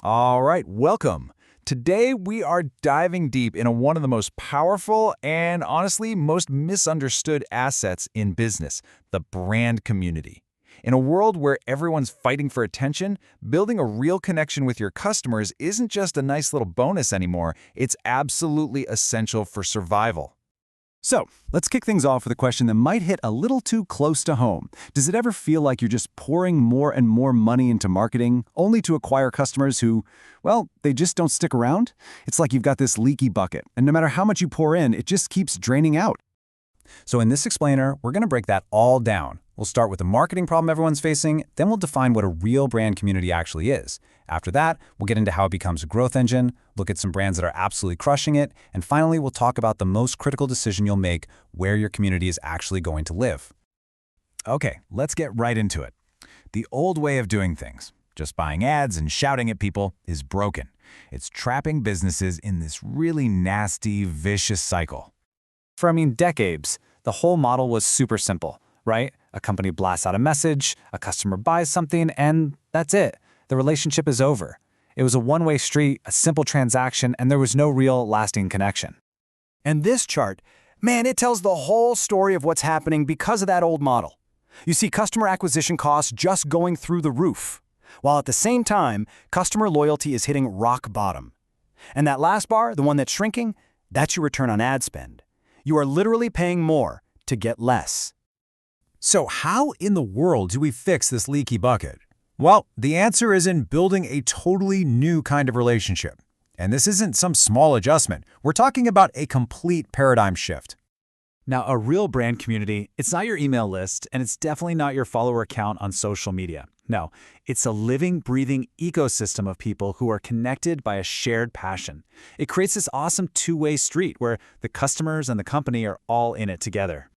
All right, welcome. Today we are diving deep into one of the most powerful and honestly most misunderstood assets in business, the brand community. In a world where everyone's fighting for attention, building a real connection with your customers isn't just a nice little bonus anymore, it's absolutely essential for survival. So, let's kick things off with a question that might hit a little too close to home. Does it ever feel like you're just pouring more and more money into marketing, only to acquire customers who, well, they just don't stick around? It's like you've got this leaky bucket, and no matter how much you pour in, it just keeps draining out. So in this explainer, we're going to break that all down. We'll start with the marketing problem everyone's facing, then we'll define what a real brand community actually is. After that, we'll get into how it becomes a growth engine, look at some brands that are absolutely crushing it, and finally, we'll talk about the most critical decision you'll make, where your community is actually going to live. Okay, let's get right into it. The old way of doing things, just buying ads and shouting at people, is broken. It's trapping businesses in this really nasty, vicious cycle. For, decades, the whole model was super simple, right? A company blasts out a message, a customer buys something, and that's it. The relationship is over. It was a one-way street, a simple transaction, and there was no real lasting connection. And this chart, man, it tells the whole story of what's happening because of that old model. You see customer acquisition costs just going through the roof, while at the same time, customer loyalty is hitting rock bottom. And that last bar, the one that's shrinking, that's your return on ad spend. You are literally paying more to get less. So how in the world do we fix this leaky bucket? Well, the answer is in building a totally new kind of relationship. And this isn't some small adjustment. We're talking about a complete paradigm shift. Now, a real brand community, it's not your email list, and it's definitely not your follower count on social media. No, it's a living, breathing ecosystem of people who are connected by a shared passion. It creates this awesome two-way street where the customers and the company are all in it together.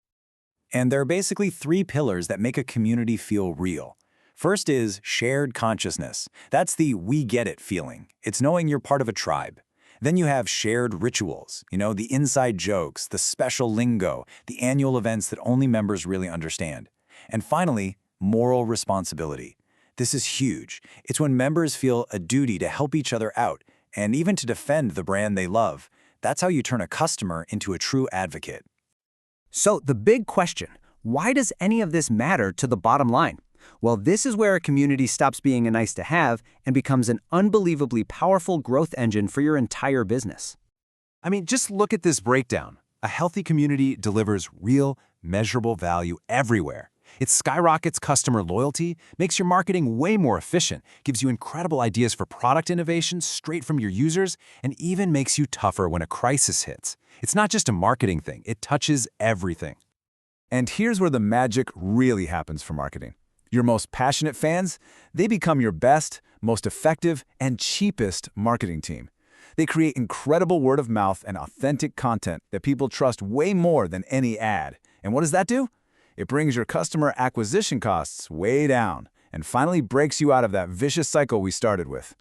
And there are basically three pillars that make a community feel real. First is shared consciousness. That's the we get it feeling. It's knowing you're part of a tribe. Then you have shared rituals, the inside jokes, the special lingo, the annual events that only members really understand. And finally, moral responsibility. This is huge. It's when members feel a duty to help each other out and even to defend the brand they love. That's how you turn a customer into a true advocate. So the big question, why does any of this matter to the bottom line? Well, this is where a community stops being a nice-to-have and becomes an unbelievably powerful growth engine for your entire business. Just look at this breakdown. A healthy community delivers real, measurable value everywhere. It skyrockets customer loyalty, makes your marketing way more efficient, gives you incredible ideas for product innovation straight from your users, and even makes you tougher when a crisis hits. It's not just a marketing thing, it touches everything. And here's where the magic really happens for marketing. Your most passionate fans, they become your best, most effective, and cheapest marketing team. They create incredible word of mouth and authentic content that people trust way more than any ad. And what does that do? It brings your customer acquisition costs way down and finally breaks you out of that vicious cycle we started with.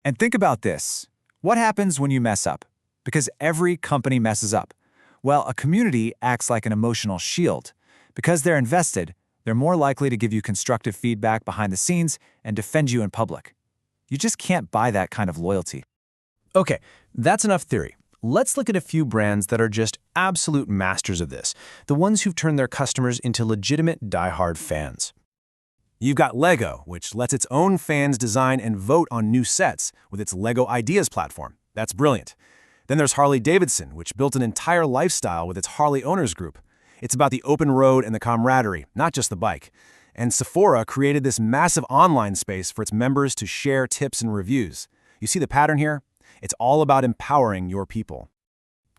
And think about this. What happens when you mess up? Because every company messes up. Well, a community acts like an emotional shield. Because they're invested, they're more likely to give you constructive feedback behind the scenes and defend you in public. You just can't buy that kind of loyalty. Okay, that's enough theory. Let's look at a few brands that are just absolute masters of this, the ones who've turned their customers into legitimate die-hard fans. You've got Lego, which lets its own fans design and vote on new sets with its Lego Ideas platform. That's brilliant. Then there's Harley-Davidson, which built an entire lifestyle with its Harley Owners Group. It's about the open road and the camaraderie, not just the bike. And Sephora created this massive online space for its members to share tips and reviews. You see the pattern here? It's all about empowering your people.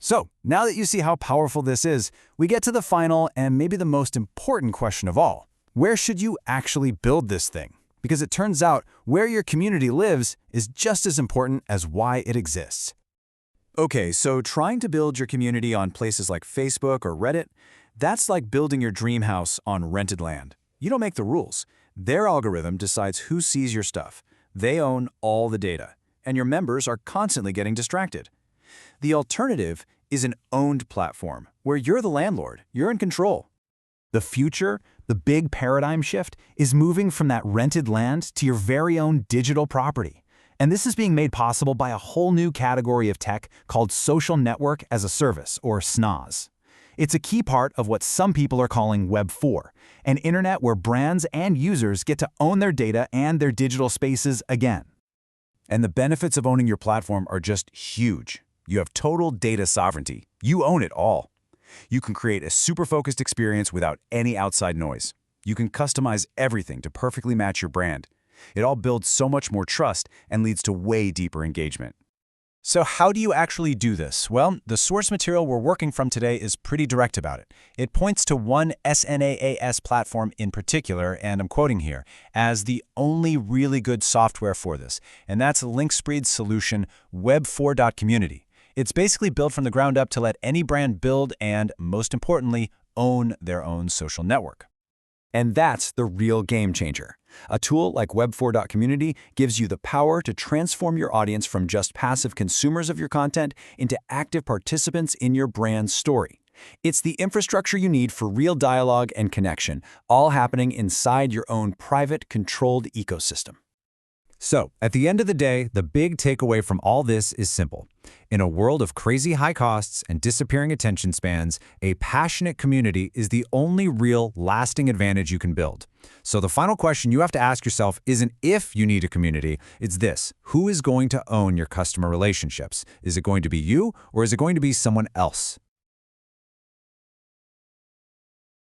So, now that you see how powerful this is, we get to the final and maybe the most important question of all. Where should you actually build this thing? Because it turns out where your community lives is just as important as why it exists. Okay, so trying to build your community on places like Facebook or Reddit, that's like building your dream house on rented land. You don't make the rules. Their algorithm decides who sees your stuff. They own all the data, and your members are constantly getting distracted. The alternative is an owned platform where you're the landlord, you're in control. The future, the big paradigm shift, is moving from that rented land to your very own digital property. And this is being made possible by a whole new category of tech called Social Network as a Service, or SNaaS. It's a key part of what some people are calling Web4, an internet where brands and users get to own their data and their digital spaces again. And the benefits of owning your platform are just huge. You have total data sovereignty. You own it all. You can create a super focused experience without any outside noise. You can customize everything to perfectly match your brand. It all builds so much more trust and leads to way deeper engagement. So how do you actually do this? Well, the source material we're working from today is pretty direct about it. It points to one SNaaS platform in particular, and I'm quoting here, as the only really good software for this, and that's Linkspreed's solution, Web4.community. It's basically built from the ground up to let any brand build and, most importantly, own their own social network. And that's the real game changer. A tool like Web4.community gives you the power to transform your audience from just passive consumers of your content into active participants in your brand's story. It's the infrastructure you need for real dialogue and connection, all happening inside your own private, controlled ecosystem. So, at the end of the day, the big takeaway from all this is simple. In a world of crazy high costs and disappearing attention spans, a passionate community is the only real, lasting advantage you can build. So the final question you have to ask yourself isn't if you need a community, it's this: who is going to own your customer relationships? Is it going to be you, or is it going to be someone else?